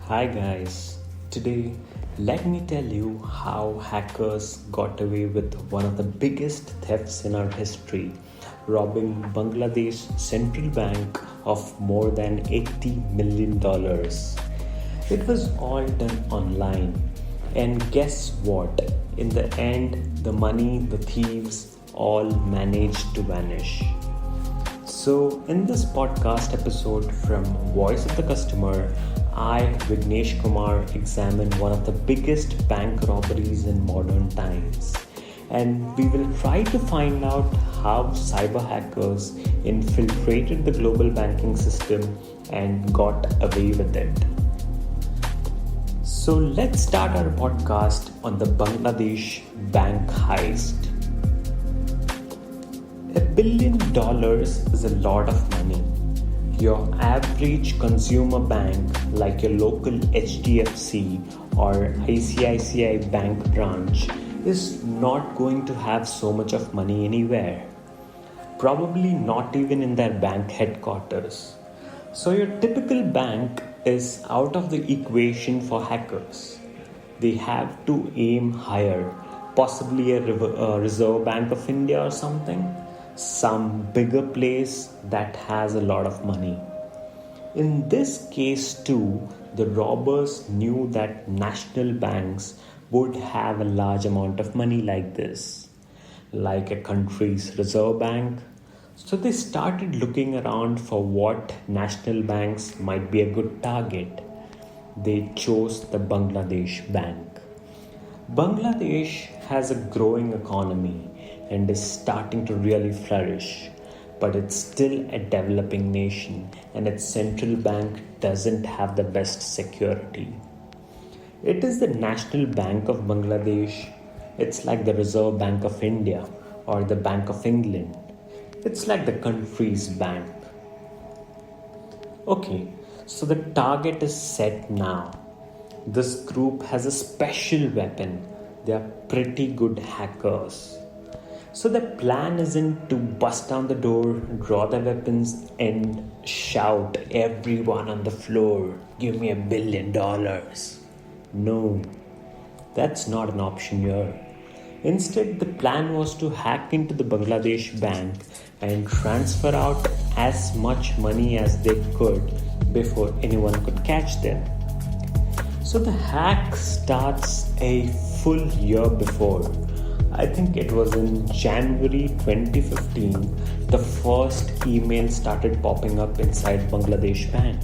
Hi guys, today let me tell you how hackers got away with one of the biggest thefts in our history, robbing Bangladesh Central Bank of more than $80 million. It was all done online, and guess what? In the end, the money, the thieves all managed to vanish. So, in this podcast episode from Voice of the Customer, I, Vignesh Kumar, examine one of the biggest bank robberies in modern times. And we will try to find out how cyber hackers infiltrated the global banking system and got away with it. So, let's start our podcast on the Bangladesh bank heist. $1 billion is a lot of money. Your average consumer bank, like your local HDFC or ICICI Bank branch, is not going to have so much of money anywhere. Probably not even in their bank headquarters. So, your typical bank is out of the equation for hackers. They have to aim higher, possibly a Reserve Bank of India or something. Some bigger place that has a lot of money. In this case too, the robbers knew that national banks would have a large amount of money like this, like a country's reserve bank. So they started looking around for what national banks might be a good target. They chose the Bangladesh Bank. Bangladesh has a growing economy and is starting to really flourish, but it's still a developing nation and its central bank doesn't have the best security. It is the National Bank of Bangladesh. It's like the Reserve Bank of India or the Bank of England. It's like the country's bank. Okay, so the target is set now. This group has a special weapon. They are pretty good hackers. So the plan isn't to bust down the door, draw the weapons and shout, "Everyone on the floor, give me $1 billion. No, that's not an option here. Instead, the plan was to hack into the Bangladesh bank and transfer out as much money as they could before anyone could catch them. So the hack starts a full year before. I think it was in January 2015, the first email started popping up inside Bangladesh Bank.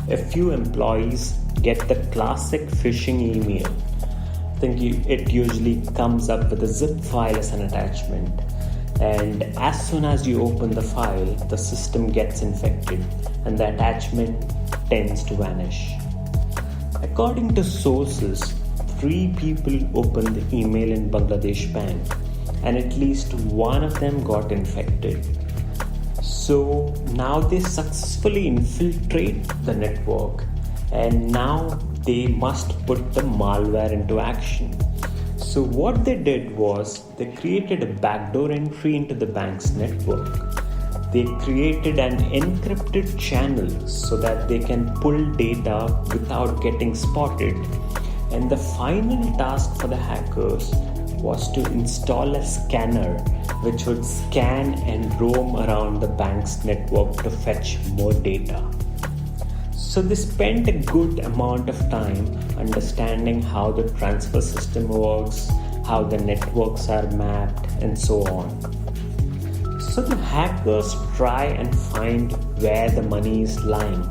A few employees get the classic phishing email. I think it usually comes up with a zip file as an attachment. And as soon as you open the file, the system gets infected and the attachment tends to vanish. According to sources, 3 people opened the email in Bangladesh Bank and at least one of them got infected. So now they successfully infiltrate the network and now they must put the malware into action. So what they did was they created a backdoor entry into the bank's network. They created an encrypted channel so that they can pull data without getting spotted. And the final task for the hackers was to install a scanner which would scan and roam around the bank's network to fetch more data. So they spent a good amount of time understanding how the transfer system works, how the networks are mapped, and so on. So the hackers try and find where the money is lying.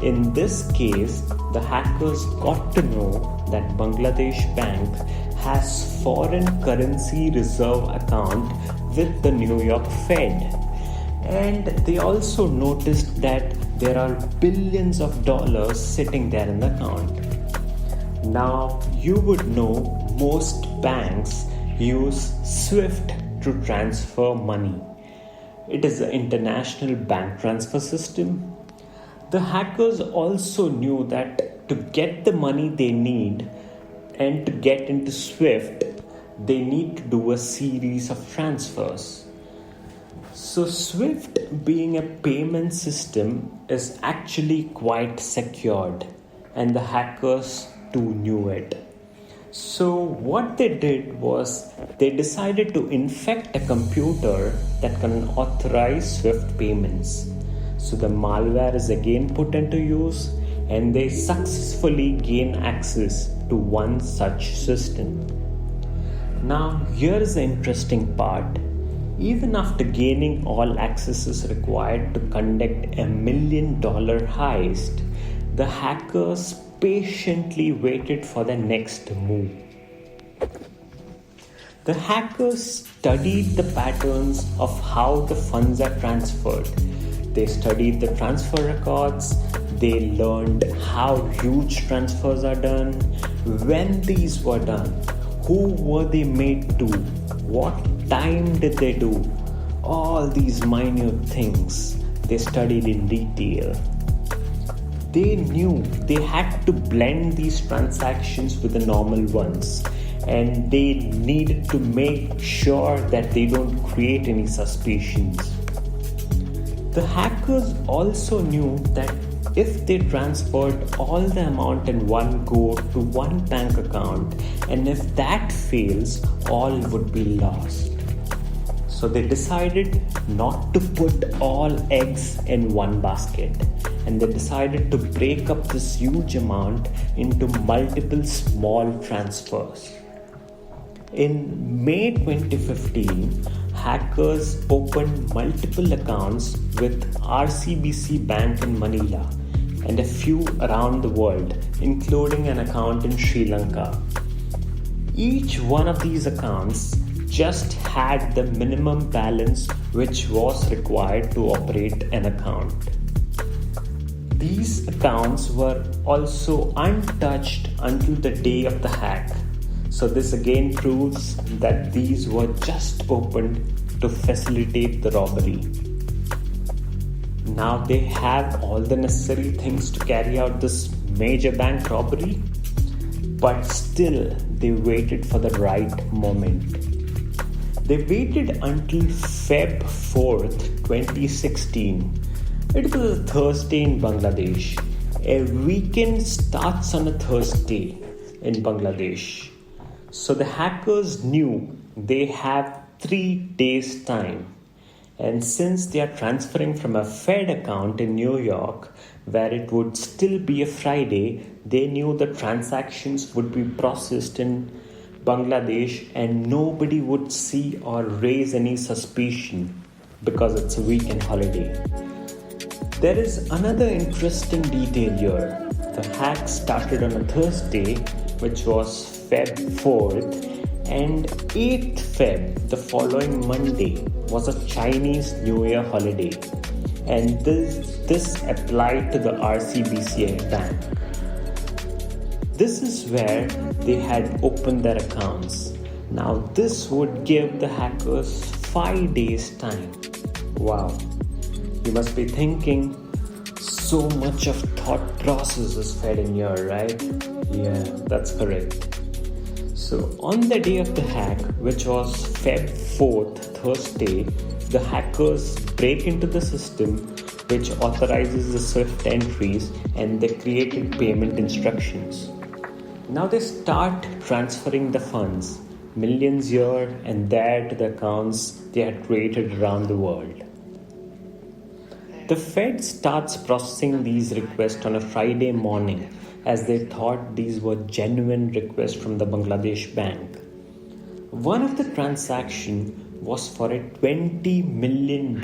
In this case, the hackers got to know that Bangladesh Bank has foreign currency reserve account with the New York Fed. And they also noticed that there are billions of dollars sitting there in the account. Now, you would know most banks use SWIFT to transfer money. It is the international bank transfer system. The hackers also knew that to get the money they need and to get into SWIFT, they need to do a series of transfers. So SWIFT, being a payment system, is actually quite secured and the hackers too knew it. So, what they did was they decided to infect a computer that can authorize Swift payments. So, the malware is again put into use and they successfully gain access to one such system. Now, here's the interesting part. Even after gaining all accesses required to conduct $1 million heist, the hackers patiently waited for the next move. The hackers studied the patterns of how the funds are transferred. They studied the transfer records. They learned how huge transfers are done, when these were done, who were they made to, what time did they do. All these minute things they studied in detail. They knew they had to blend these transactions with the normal ones, and they needed to make sure that they don't create any suspicions. The hackers also knew that if they transferred all the amount in one go to one bank account, and if that fails, all would be lost. So they decided not to put all eggs in one basket, and they decided to break up this huge amount into multiple small transfers. In May 2015, hackers opened multiple accounts with RCBC Bank in Manila and a few around the world, including an account in Sri Lanka. Each one of these accounts just had the minimum balance which was required to operate an account. These accounts were also untouched until the day of the hack. So this again proves that these were just opened to facilitate the robbery. Now they have all the necessary things to carry out this major bank robbery, but still they waited for the right moment. They waited until Feb 4th, 2016. It was a Thursday in Bangladesh. A weekend starts on a Thursday in Bangladesh. So the hackers knew they have 3 days time. And since they are transferring from a Fed account in New York, where it would still be a Friday, they knew the transactions would be processed in Bangladesh and nobody would see or raise any suspicion because it's a weekend holiday. There is another interesting detail here. The hack started on a Thursday, which was Feb 4th, and 8th Feb, the following Monday, was a Chinese New Year holiday, and this applied to the RCBC Bank. This is where they had opened their accounts. Now this would give the hackers 5 days time. Wow, you must be thinking, so much of thought process is fed in here, right? Yeah, that's correct. So on the day of the hack, which was Feb 4th, Thursday, the hackers break into the system which authorizes the Swift entries, and they created payment instructions. Now they start transferring the funds, millions here and there, to the accounts they had created around the world. The Fed starts processing these requests on a Friday morning, as they thought these were genuine requests from the Bangladesh bank. One of the transactions was for a $20 million,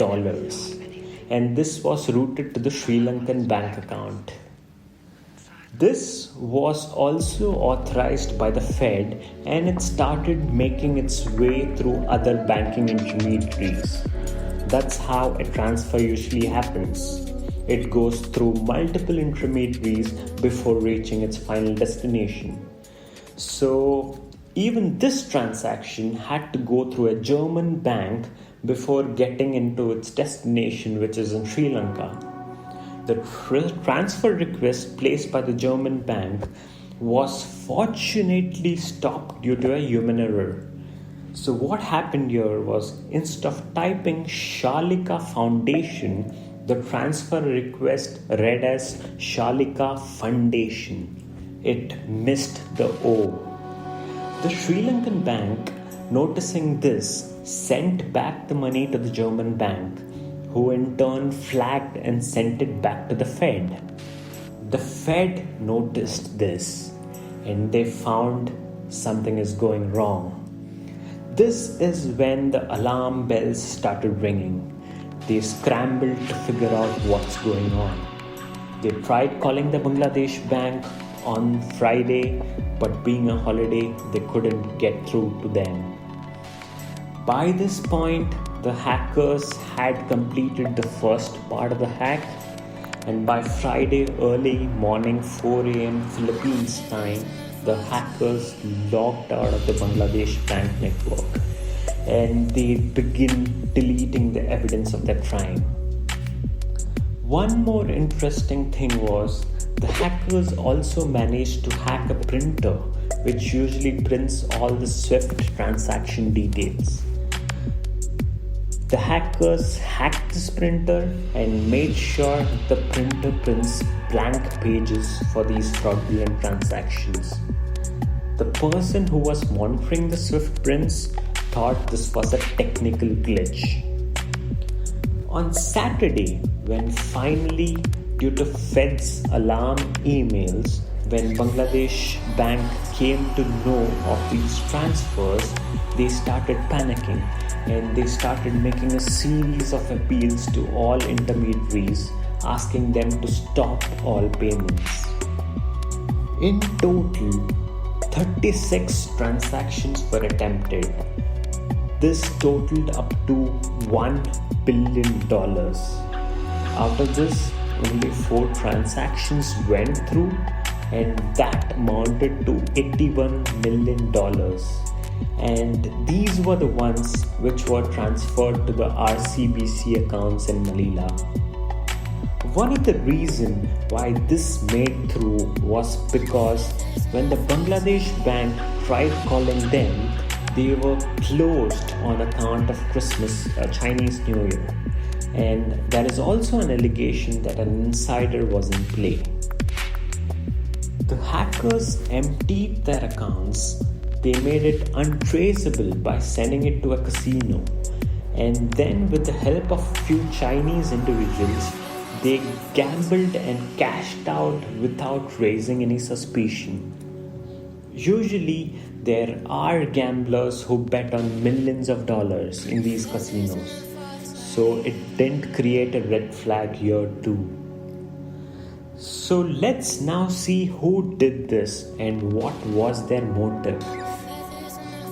and this was routed to the Sri Lankan bank account. This was also authorized by the Fed, and it started making its way through other banking intermediaries. That's how a transfer usually happens. It goes through multiple intermediaries before reaching its final destination. So even this transaction had to go through a German bank before getting into its destination, which is in Sri Lanka. The transfer request placed by the German bank was fortunately stopped due to a human error. So what happened here was, instead of typing Shalika Foundation, The transfer request read as Shalika Foundation. It missed the O. The Sri Lankan bank, noticing this, sent back the money to the German bank, who in turn flagged and sent it back to the Fed. The Fed noticed this and they found something is going wrong. This is when the alarm bells started ringing. They scrambled to figure out what's going on. They tried calling the Bangladesh bank on Friday, but being a holiday, they couldn't get through to them. By this point, the hackers had completed the first part of the hack, and by Friday early morning 4 a.m. Philippines time, the hackers logged out of the Bangladesh bank network and they begin deleting the evidence of their crime. One more interesting thing was the hackers also managed to hack a printer which usually prints all the SWIFT transaction details. The hackers hacked this printer and made sure the printer prints blank pages for these fraudulent transactions. The person who was monitoring the SWIFT prints thought this was a technical glitch. On Saturday, when finally, due to Fed's alarm emails, when Bangladesh Bank came to know of these transfers, they started panicking and they started making a series of appeals to all intermediaries, asking them to stop all payments. In total, 36 transactions were attempted. This totaled up to $1 billion. Out of this, only 4 transactions went through, and that amounted to $81 million. And these were the ones which were transferred to the RCBC accounts in Manila. One of the reasons why this made through was because when the Bangladesh bank tried calling them, they were closed on account of Christmas, Chinese New Year. And there is also an allegation that an insider was in play. The hackers emptied their accounts. They made it untraceable by sending it to a casino. And then with the help of a few Chinese individuals, they gambled and cashed out without raising any suspicion. Usually, there are gamblers who bet on millions of dollars in these casinos. So it didn't create a red flag here too. So let's now see who did this and what was their motive.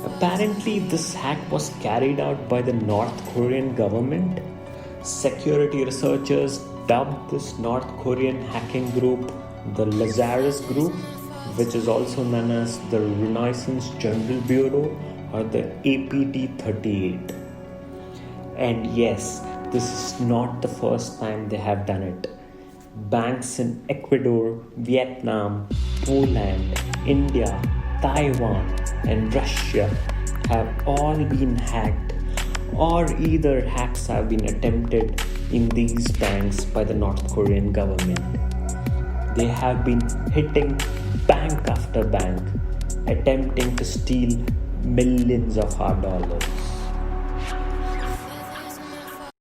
Apparently, this hack was carried out by the North Korean government. Security researchers dubbed this North Korean hacking group the Lazarus Group, which is also known as the Renaissance General Bureau or the APT-38. And yes, this is not the first time they have done it. Banks in Ecuador, Vietnam, Poland, India, Taiwan, and Russia have all been hacked, or either hacks have been attempted in these banks by the North Korean government. They have been hitting bank after bank, attempting to steal millions of our dollars.